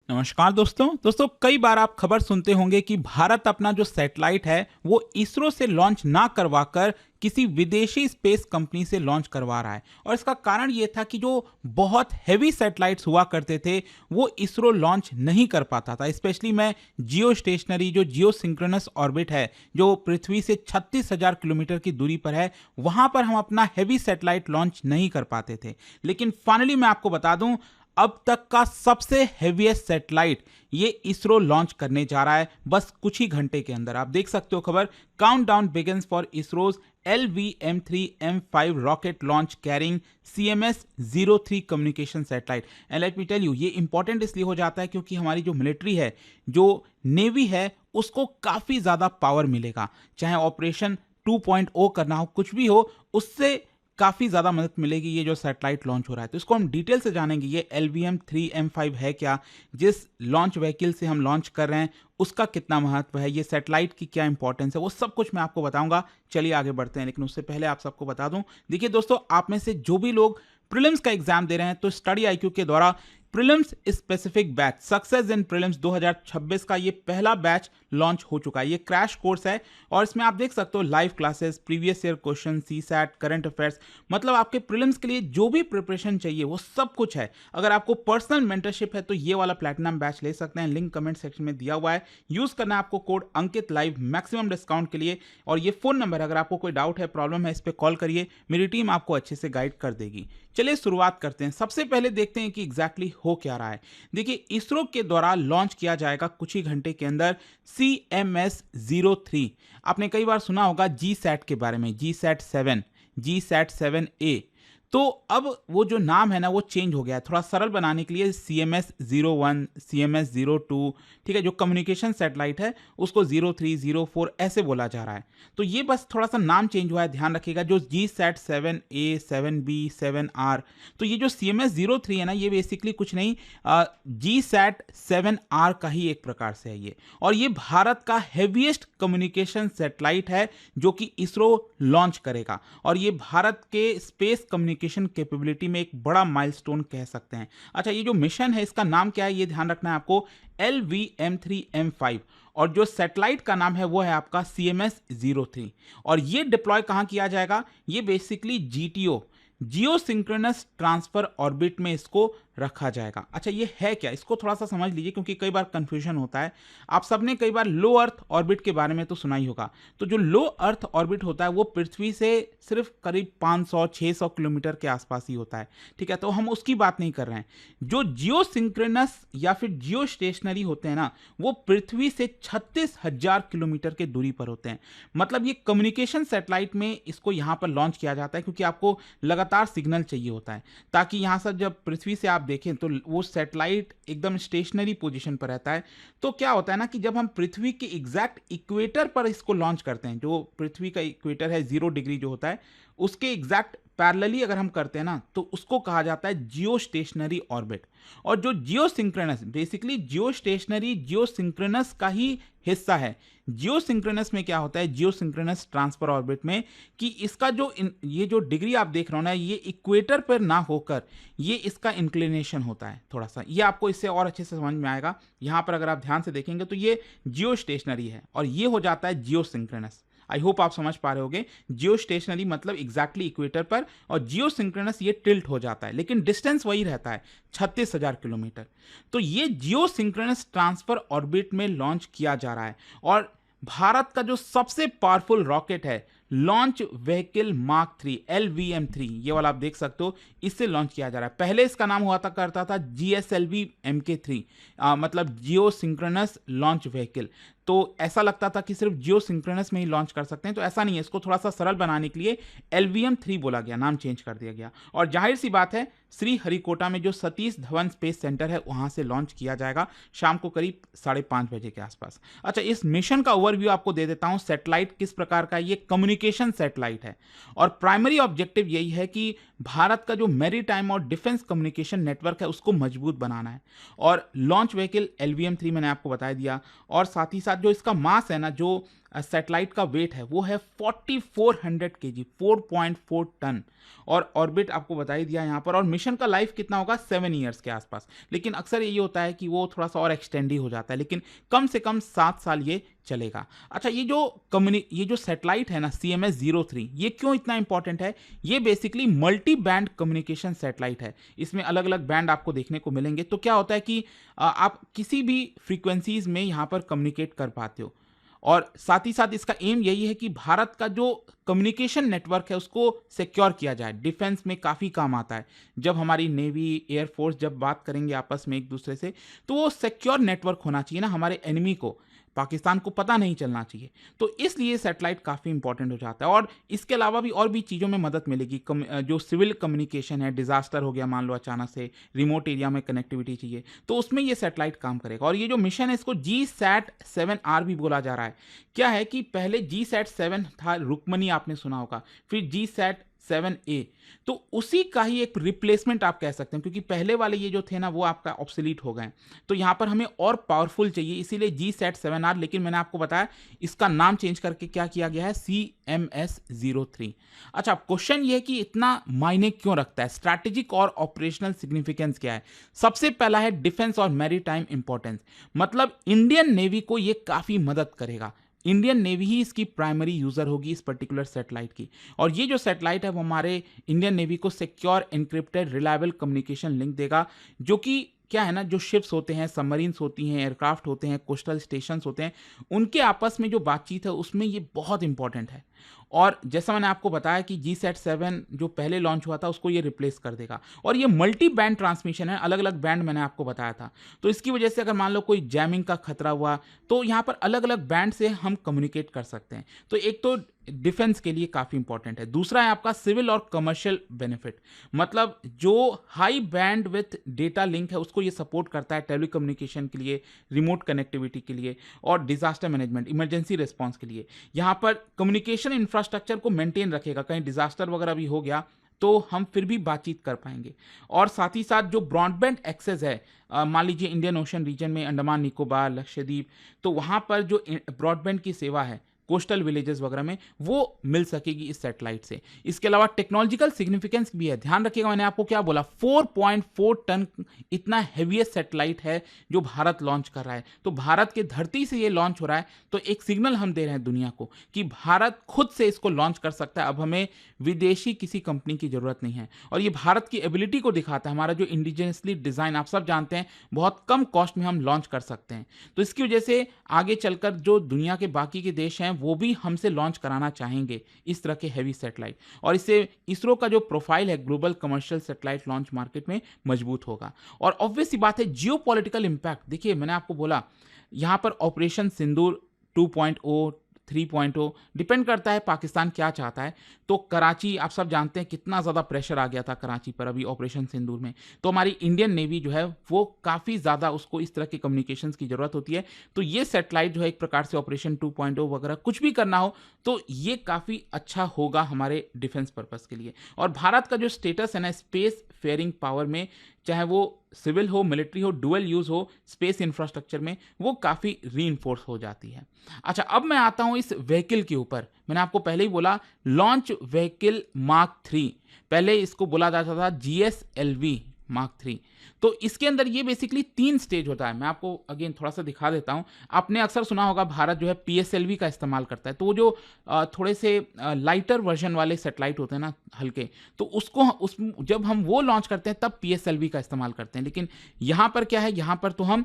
नमस्कार दोस्तों कई बार आप खबर सुनते होंगे कि भारत अपना जो सैटेलाइट है वो इसरो से लॉन्च ना करवाकर किसी विदेशी स्पेस कंपनी से लॉन्च करवा रहा है। और इसका कारण ये था कि जो बहुत हैवी सैटेलाइट्स हुआ करते थे वो इसरो लॉन्च नहीं कर पाता था। स्पेशली मैं जियो स्टेशनरी जो जियो सिंक्रोनस ऑर्बिट है जो पृथ्वी से 36,000 किलोमीटर की दूरी पर है, वहां पर हम अपना हैवी सैटेलाइट लॉन्च नहीं कर पाते थे। लेकिन फाइनली मैं आपको बता दूं, अब तक का सबसे हेवीएस्ट सैटेलाइट ये इसरो लॉन्च करने जा रहा है बस कुछ ही घंटे के अंदर। आप देख सकते हो खबर, countdown begins for ISRO's LVM-3M5 rocket launch carrying CMS-03 communication satellite. And let me tell you, ये इंपॉर्टेंट इसलिए हो जाता है क्योंकि हमारी जो मिलिट्री है, जो नेवी है, उसको काफी ज्यादा पावर मिलेगा। चाहे ऑपरेशन 2.0 करना हो, कुछ भी हो, उससे काफ़ी ज़्यादा मदद मिलेगी ये जो सैटेलाइट लॉन्च हो रहा है। तो इसको हम डिटेल से जानेंगे। ये LVM-3M5 है क्या, जिस लॉन्च व्हीकल से हम लॉन्च कर रहे हैं उसका कितना महत्व है, ये सैटेलाइट की क्या इंपॉर्टेंस है, वो सब कुछ मैं आपको बताऊंगा। चलिए आगे बढ़ते हैं, लेकिन उससे पहले आप सबको बता दूं, देखिए दोस्तों, आप में से जो भी लोग प्रीलिम्स का एग्जाम दे रहे हैं तो स्टडी IQ के द्वारा prelims specific batch success in prelims 2026 का ये पहला बैच लॉन्च हो चुका है। ये क्रैश कोर्स है और इसमें आप देख सकते हो live classes, previous year question, CSAT, current affairs, मतलब आपके प्रीलिम्स के लिए जो भी प्रिपरेशन चाहिए वो सब कुछ है। अगर आपको पर्सनल मेंटरशिप है तो ये वाला प्लैटिनम बैच ले सकते हैं, लिंक कमेंट सेक्शन में दिया हुआ है। यूज करना है आपको कोड अंकित लाइव मैक्सिमम डिस्काउंट के लिए। और ये फोन नंबर, अगर आपको कोई डाउट है, प्रॉब्लम है, इस पर कॉल करिए, मेरी टीम आपको अच्छे से गाइड कर देगी। चलिए शुरुआत करते हैं। सबसे पहले देखते हैं कि एग्जैक्टली हो क्या रहा है। देखिए, इसरो के द्वारा लॉन्च किया जाएगा कुछ ही घंटे के अंदर CMS-03। आपने कई बार सुना होगा GSAT के बारे में, GSAT-7, GSAT-7A। तो अब वो जो नाम है ना वो चेंज हो गया है, थोड़ा सरल बनाने के लिए CMS-01, CMS-02, ठीक है, जो कम्युनिकेशन सैटेलाइट है उसको 03, 04 ऐसे बोला जा रहा है। तो ये बस थोड़ा सा नाम चेंज हुआ है, ध्यान रखिएगा। जो GSAT-7A, 7B, 7R, तो ये जो CMS-03 है ना, ये बेसिकली कुछ नहीं, GSAT-7R का ही एक प्रकार से है ये। और ये भारत का हैवीएस्ट कम्युनिकेशन सैटेलाइट है जो कि इसरो लॉन्च करेगा। और ये भारत के स्पेस कम्युनिकेशन कैपेबिलिटी में एक बड़ा माइलस्टोन कह सकते हैं। अच्छा, ये जो मिशन है इसका नाम क्या है ये ध्यान रखना है आपको, LVM-3M5। और जो सैटेलाइट का नाम है वो है आपका CMS-03। और ये डिप्लॉय कहां किया जाएगा, ये बेसिकली GTO, जियो सिंक्रोनस ट्रांसफर ऑर्बिट में इसको रखा जाएगा। अच्छा, ये है क्या, इसको थोड़ा सा समझ लीजिए क्योंकि कई बार कंफ्यूजन होता है। आप सबने कई बार लो अर्थ ऑर्बिट के बारे में तो सुना ही होगा। तो जो लो अर्थ ऑर्बिट होता है वो पृथ्वी से सिर्फ करीब 500-600 किलोमीटर के आसपास ही होता है, ठीक है, तो हम उसकी बात नहीं कर रहे हैं। जो जियो सिंक्रोनस या फिर जियो स्टेशनरी होते हैं ना, वो पृथ्वी से 36,000 किलोमीटर के दूरी पर होते हैं। मतलब ये कम्युनिकेशन सैटेलाइट में इसको यहाँ पर लॉन्च किया जाता है क्योंकि आपको लगातार सिग्नल चाहिए होता है, ताकि यहाँ से जब पृथ्वी से आप देखें तो वो सैटेलाइट एकदम स्टेशनरी पोजीशन पर रहता है। तो क्या होता है ना कि जब हम पृथ्वी के एग्जैक्ट इक्वेटर पर इसको लॉन्च करते हैं, जो पृथ्वी का इक्वेटर है 0 डिग्री जो होता है, उसके एग्जैक्ट पैरेलली अगर हम करते हैं ना तो उसको कहा जाता है जियो स्टेशनरी ऑर्बिट। और जो जियो सिंक्रोनस, बेसिकली जियो स्टेशनरी जियो सिंक्रोनस का ही हिस्सा है। जियो सिंक्रोनस में क्या होता है, जियो सिंक्रोनस ट्रांसफर ऑर्बिट में, कि इसका जो ये जो डिग्री आप देख रहे हो ना, ये इक्वेटर पर ना होकर ये इसका इंक्लिनेशन होता है थोड़ा सा। ये आपको इससे और अच्छे से समझ में आएगा। यहाँ पर अगर आप ध्यान से देखेंगे तो ये जियो स्टेशनरी है और ये हो जाता है जियो सिंक्रोनस। आई होप आप समझ पा रहे होगे। जियो स्टेशनरी मतलब एग्जैक्टली इक्वेटर पर, और जियो सिंक्रोनस ये टिल्ट हो जाता है, लेकिन डिस्टेंस वही रहता है, 36,000 किलोमीटर। तो ये जियो सिंक्रोनस ट्रांसफर ऑर्बिट में लॉन्च किया जा रहा है। और भारत का जो सबसे पावरफुल रॉकेट है, लॉन्च व्हीकल मार्क 3, LVM-3, ये वाला आप देख सकते हो, इससे लॉन्च किया जा रहा है। पहले इसका नाम हुआ करता था GSLV MK3, मतलब जियो सिंक्रोनस लॉन्च व्हीकल। तो ऐसा लगता था कि सिर्फ जियो सिंक्रोनस में ही लॉन्च कर सकते हैं, तो ऐसा नहीं है। इसको थोड़ा सा सरल बनाने के लिए LVM-3 बोला गया, नाम चेंज कर दिया गया। और जाहिर सी बात है, श्री हरिकोटा में जो सतीश धवन स्पेस सेंटर है वहां से लॉन्च किया जाएगा शाम को करीब 5:30 बजे के आसपास। अच्छा, इस मिशन का ओवरव्यू आपको दे देता हूं। सैटेलाइट किस प्रकार का, ये कम्युनिकेशन सैटेलाइट है और प्राइमरी ऑब्जेक्टिव यही है कि भारत का जो मैरीटाइम और डिफेंस कम्युनिकेशन नेटवर्क है उसको मजबूत बनाना है। और लॉन्च व्हीकल LVM-3 मैंने आपको बता दिया। और साथ ही साथ जो इसका मास है ना, जो सैटेलाइट का वेट है वो है 4400 केजी, 4.4 टन। और ऑर्बिट आपको बता ही दिया यहाँ पर। और मिशन का लाइफ कितना होगा, 7 ईयर्स के आसपास। लेकिन अक्सर ये होता है कि वो थोड़ा सा और एक्सटेंड ही हो जाता है, लेकिन कम से कम 7 साल ये चलेगा। अच्छा, ये जो सैटेलाइट है ना CMS-03, ये क्यों इतना इंपॉर्टेंट है? ये basically multi band communication satellite है। इसमें अलग अलग बैंड आपको देखने को मिलेंगे। तो क्या होता है कि आप किसी भी फ्रीक्वेंसीज में यहाँ पर कम्युनिकेट कर पाते हो। और साथ ही साथ इसका एम यही है कि भारत का जो कम्युनिकेशन नेटवर्क है उसको सिक्योर किया जाए। डिफेंस में काफ़ी काम आता है। जब हमारी नेवी, एयरफोर्स जब बात करेंगे आपस में एक दूसरे से, तो वो सिक्योर नेटवर्क होना चाहिए ना, हमारे एनिमी को, पाकिस्तान को पता नहीं चलना चाहिए। तो इसलिए सैटेलाइट काफ़ी इंपॉर्टेंट हो जाता है। और इसके अलावा भी और भी चीज़ों में मदद मिलेगी। जो सिविल कम्युनिकेशन है, डिजास्टर हो गया मान लो अचानक से, रिमोट एरिया में कनेक्टिविटी चाहिए, तो उसमें ये सैटेलाइट काम करेगा। और ये जो मिशन है इसको GSAT-7R भी बोला जा रहा है। क्या है कि पहले GSAT-7 था, रुकमनी आपने सुना होगा, फिर GSAT-7A, तो उसी का ही एक रिप्लेसमेंट आप कह सकते हैं, क्योंकि पहले वाले ये जो थे ना वो आपका ऑब्सोलीट हो गए। तो यहाँ पर हमें और पावरफुल चाहिए, इसीलिए GSAT-7R। लेकिन मैंने आपको बताया इसका नाम चेंज करके क्या किया गया है, CMS-03। अच्छा, क्वेश्चन ये है कि इतना मायने क्यों रखता है, स्ट्रैटेजिक और ऑपरेशनल सिग्निफिकेंस क्या है? सबसे पहला है डिफेंस और मैरीटाइम इंपॉर्टेंस। मतलब इंडियन नेवी को ये काफ़ी मदद करेगा। इंडियन नेवी ही इसकी प्राइमरी यूजर होगी इस पर्टिकुलर सैटेलाइट की। और ये जो सैटेलाइट है वो हमारे इंडियन नेवी को secure, encrypted, reliable communication link देगा, जो कि क्या है ना, जो शिप्स होते हैं, सबमरीन्स होती हैं, एयरक्राफ्ट होते हैं, कोस्टल स्टेशंस होते हैं, उनके आपस में जो बातचीत है उसमें ये बहुत इंपॉर्टेंट है। और जैसा मैंने आपको बताया कि GSAT-7 जो पहले लॉन्च हुआ था उसको ये रिप्लेस कर देगा। और ये मल्टी बैंड ट्रांसमिशन है, अलग अलग बैंड मैंने आपको बताया था। तो इसकी वजह से अगर मान लो कोई जैमिंग का खतरा हुआ तो यहाँ पर अलग अलग बैंड से हम कम्युनिकेट कर सकते हैं। तो एक तो डिफेंस के लिए काफ़ी इंपॉर्टेंट है। दूसरा है आपका सिविल और कमर्शियल बेनिफिट। मतलब जो high band with data link है उसको ये सपोर्ट करता है टेलीकम्युनिकेशन के लिए, रिमोट कनेक्टिविटी के लिए और डिजास्टर मैनेजमेंट, इमरजेंसी रिस्पॉन्स के लिए। यहाँ पर कम्युनिकेशन इंफ्रास्ट्रक्चर को मेंटेन रखेगा, कहीं डिजास्टर वगैरह भी हो गया तो हम फिर भी बातचीत कर पाएंगे। और साथ ही साथ जो ब्रॉडबैंड एक्सेस है, मान लीजिए इंडियन ओशन रीजन में, अंडमान निकोबार, लक्षद्वीप, तो वहाँ पर जो ब्रॉडबैंड की सेवा है कोस्टल विलेजेस वगैरह में, वो मिल सकेगी इस सैटेलाइट से। इसके अलावा टेक्नोलॉजिकल सिग्निफिकेंस भी है। ध्यान रखिएगा, मैंने आपको क्या बोला, 4.4 टन इतना हेवीएस्ट सैटेलाइट है जो भारत लॉन्च कर रहा है। तो भारत के धरती से ये लॉन्च हो रहा है, तो एक सिग्नल हम दे रहे हैं दुनिया को कि भारत खुद से इसको लॉन्च कर सकता है। अब हमें विदेशी किसी कंपनी की जरूरत नहीं है। और ये भारत की एबिलिटी को दिखाता है, हमारा जो इंडिजिनसली डिजाइन, आप सब जानते हैं, बहुत कम कॉस्ट में हम लॉन्च कर सकते हैं। तो इसकी वजह से आगे चलकर जो दुनिया के बाकी के देश हैं वो भी हमसे लॉन्च कराना चाहेंगे इस तरह के हैवी सैटेलाइट। और इससे इसरो का जो प्रोफाइल है global commercial satellite launch market में मजबूत होगा। और ऑब्वियस सी बात है, जियोपॉलिटिकल इंपैक्ट देखिए, मैंने आपको बोला यहां पर ऑपरेशन सिंदूर 2.0, 3.0 डिपेंड करता है पाकिस्तान क्या चाहता है। तो कराची, आप सब जानते हैं कितना ज़्यादा प्रेशर आ गया था कराची पर अभी ऑपरेशन सिंदूर में। तो हमारी इंडियन नेवी जो है वो काफ़ी ज़्यादा, उसको इस तरह के कम्युनिकेशंस की ज़रूरत होती है। तो ये सैटेलाइट जो है एक प्रकार से ऑपरेशन 2.0 वगैरह कुछ भी करना हो तो ये काफ़ी अच्छा होगा हमारे डिफेंस पर्पज़ के लिए। और भारत का जो स्टेटस है ना स्पेस फेयरिंग पावर में, चाहे वो सिविल हो, मिलिट्री हो, डुअल यूज़ हो, स्पेस इंफ्रास्ट्रक्चर में, वो काफ़ी रीइंफोर्स हो जाती है। अच्छा, अब मैं आता हूँ इस व्हीकल के ऊपर। मैंने आपको पहले ही बोला लॉन्च व्हीकल मार्क 3, पहले इसको बोला जाता था GSLV मार्क 3। तो इसके अंदर ये बेसिकली 3 स्टेज होता है। मैं आपको अगेन थोड़ा सा दिखा देता हूँ। आपने अक्सर सुना होगा भारत जो है PSLV का इस्तेमाल करता है। तो वो जो थोड़े से लाइटर वर्जन वाले सैटेलाइट होते हैं ना, हल्के, तो उसको जब हम वो लॉन्च करते हैं तब PSLV का इस्तेमाल करते हैं। लेकिन यहाँ पर क्या है, यहाँ पर तो हम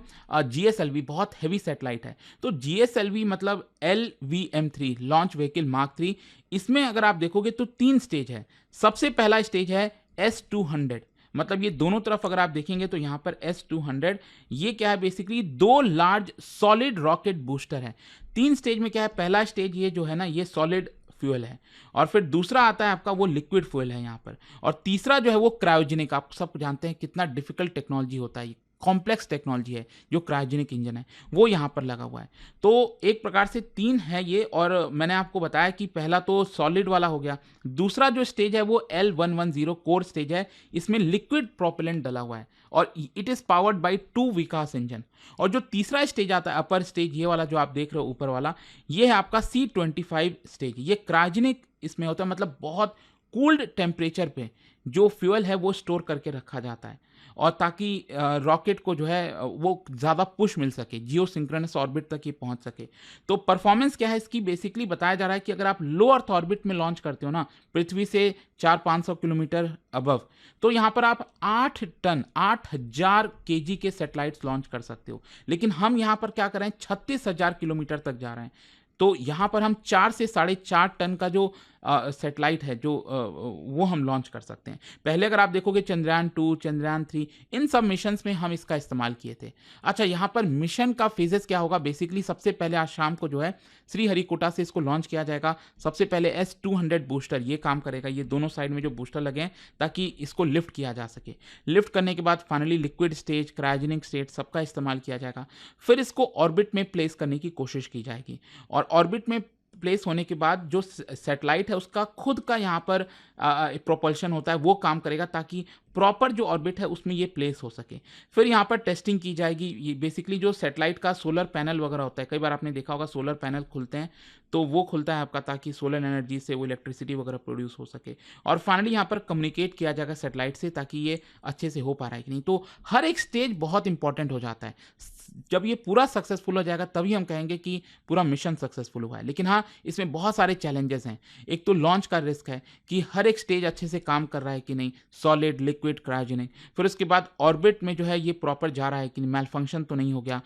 GSLV, बहुत हैवी सैटेलाइट है। तो GSLV मतलब LVM-3 लॉन्च व्हीकल मार्क 3। इसमें अगर आप देखोगे तो 3 स्टेज है। सबसे पहला स्टेज है S-200, मतलब ये दोनों तरफ अगर आप देखेंगे तो यहाँ पर S-200, ये क्या है basically 2 large solid rocket booster है। 3 स्टेज में क्या है, पहला स्टेज ये जो है ना ये सॉलिड फ्यूल है, और फिर दूसरा आता है आपका वो लिक्विड फ्यूल है यहाँ पर, और तीसरा जो है वो क्रायोजेनिक। आप सब जानते हैं कितना डिफिकल्ट टेक्नोलॉजी होता है, कॉम्प्लेक्स टेक्नोलॉजी है, जो क्रायोजेनिक इंजन है, वो यहाँ पर लगा हुआ है। तो एक प्रकार से 3 है ये, और मैंने आपको बताया कि पहला तो सॉलिड वाला हो गया, दूसरा जो स्टेज है वो L110 कोर स्टेज है, इसमें लिक्विड प्रोपेलेंट डला हुआ है और it is powered by 2 Vikas engine. और जो तीसरा स्टेज आता है, अपर स्टेज, ये वाला जो आप देख रहे हो ऊपर वाला, ये है आपका C25 स्टेज। ये क्रायोजेनिक इसमें होता है, मतलब बहुत कूल्ड टेम्परेचर पे जो फ्यूल है वो स्टोर करके रखा जाता है, और ताकि रॉकेट को जो है वो ज़्यादा पुश मिल सके, जियो सिंक्रोनस ऑर्बिट तक ये पहुंच सके। तो परफॉर्मेंस क्या है इसकी, बेसिकली बताया जा रहा है कि अगर आप लो अर्थ ऑर्बिट में लॉन्च करते हो ना, पृथ्वी से 400-500 किलोमीटर अबव, तो यहाँ पर आप 8 टन 8000 केजी के सैटेलाइट्स लॉन्च कर सकते हो। लेकिन हम यहाँ पर क्या कर रहे हैं, 36,000 किलोमीटर तक जा रहे हैं। तो यहाँ पर हम 4 से 4.5 टन का जो सैटेलाइट है, जो वो हम लॉन्च कर सकते हैं। पहले अगर आप देखोगे चंद्रयान 2, चंद्रयान 3, इन सब मिशंस में हम इसका इस्तेमाल किए थे। अच्छा, यहाँ पर मिशन का फेजेस क्या होगा, बेसिकली सबसे पहले आज शाम को जो है श्रीहरिकोटा से इसको लॉन्च किया जाएगा। सबसे पहले S-200 बूस्टर ये काम करेगा, ये दोनों साइड में जो बूस्टर लगे हैं, ताकि इसको लिफ्ट किया जा सके। लिफ्ट करने के बाद finally liquid stage, cryogenic stage, सबका इस्तेमाल किया जाएगा। फिर इसको ऑर्बिट में प्लेस करने की कोशिश की जाएगी, और ऑर्बिट में प्लेस होने के बाद जो सैटेलाइट है उसका खुद का यहाँ पर प्रोपल्शन होता है, वो काम करेगा, ताकि प्रॉपर जो ऑर्बिट है उसमें ये प्लेस हो सके। फिर यहाँ पर टेस्टिंग की जाएगी। ये बेसिकली जो सैटेलाइट का सोलर पैनल वगैरह होता है, कई बार आपने देखा होगा सोलर पैनल खुलते हैं, तो वो खुलता है आपका, ताकि सोलर एनर्जी से वो इलेक्ट्रिसिटी वगैरह प्रोड्यूस हो सके। और फाइनली यहाँ पर कम्युनिकेट किया जाएगा सैटेलाइट से, ताकि ये अच्छे से हो पा रहा है कि नहीं। तो हर एक स्टेज बहुत इंपॉर्टेंट हो जाता है। जब ये पूरा सक्सेसफुल हो जाएगा तभी हम कहेंगे कि पूरा मिशन सक्सेसफुल हुआ है। लेकिन हाँ, इसमें बहुत सारे चैलेंजेस हैं। एक तो लॉन्च का रिस्क है कि हर एक स्टेज अच्छे से काम कर रहा है कि नहीं, सॉलिड, लिक्विड, क्रायोजेनिक। फिर उसके बाद ऑर्बिट में जो है ये प्रॉपर जा रहा है कि नहीं, मैल फंक्शन तो नहीं हो गया।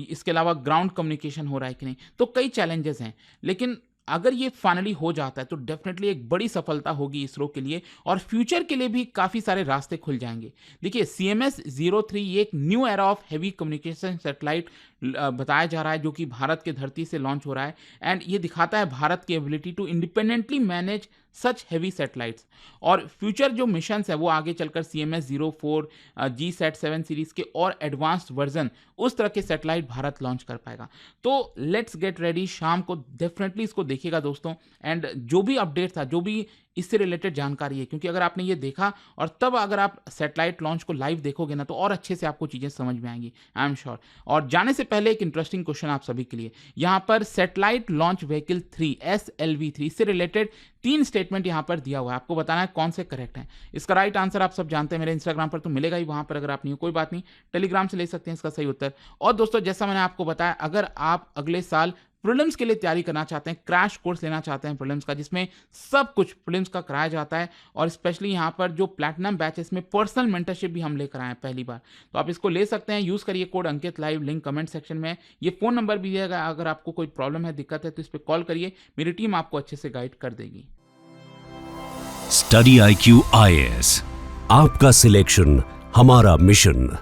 इसके अलावा ग्राउंड कम्युनिकेशन हो रहा है कि नहीं। तो कई चैलेंजेस हैं, लेकिन अगर ये फाइनली हो जाता है तो डेफिनेटली एक बड़ी सफलता होगी इसरो के लिए, और फ्यूचर के लिए भी काफ़ी सारे रास्ते खुल जाएंगे। देखिए, CMS-03 ये एक new era of heavy communication satellite बताया जा रहा है, जो कि भारत के धरती से लॉन्च हो रहा है। एंड ये दिखाता है भारत की ability to independently manage such heavy satellites. और फ्यूचर जो मिशंस है वो आगे चलकर CMS-04, GSAT-7 सीरीज के और एडवांस्ड वर्जन, उस तरह के सैटेलाइट भारत लॉन्च कर पाएगा। तो लेट्स गेट रेडी, शाम को डेफिनेटली इसको देखिएगा दोस्तों। एंड जो भी अपडेट था, जो भी इससे रिलेटेड जानकारी है, क्योंकि अगर आपने ये देखा और तब अगर आप सैटेलाइट लॉन्च को लाइव देखोगे ना, तो और अच्छे से आपको चीज़ें समझ में आएंगी, आई एम श्योर। और जाने से पहले एक इंटरेस्टिंग क्वेश्चन आप सभी के लिए, यहाँ पर सैटेलाइट लॉन्च व्हीकल 3 SLV-3 से रिलेटेड 3 स्टेटमेंट यहाँ पर दिया हुआ है, आपको बताना है कौन से करेक्ट हैं। इसका राइट आंसर आप सब जानते हैं, मेरे इंस्टाग्राम पर तो मिलेगा ही, वहाँ पर अगर आप नहीं हो कोई बात नहीं, टेलीग्राम से ले सकते हैं इसका सही उत्तर। और दोस्तों, जैसा मैंने आपको बताया, अगर आप अगले साल प्रीलिम्स के लिए तैयारी करना चाहते हैं, क्रैश कोर्स लेना चाहते हैं प्रीलिम्स का, जिसमें सब कुछ प्रीलिम्स का कराया जाता है, और स्पेशली यहाँ पर जो प्लैटिनम बैच है, इसमें पर्सनल मेंटरशिप भी हम लेकर आए हैं पहली बार, तो आप इसको ले सकते हैं। यूज़ करिए कोड अंकित लाइव, लिंक कमेंट सेक्शन में है। ये फ़ोन नंबर भी दिएगा, अगर आपको कोई प्रॉब्लम है, दिक्कत है, तो इस पर कॉल करिए, मेरी टीम आपको अच्छे से गाइड कर देगी। स्टडी IQ IAS, आपका सिलेक्शन हमारा मिशन।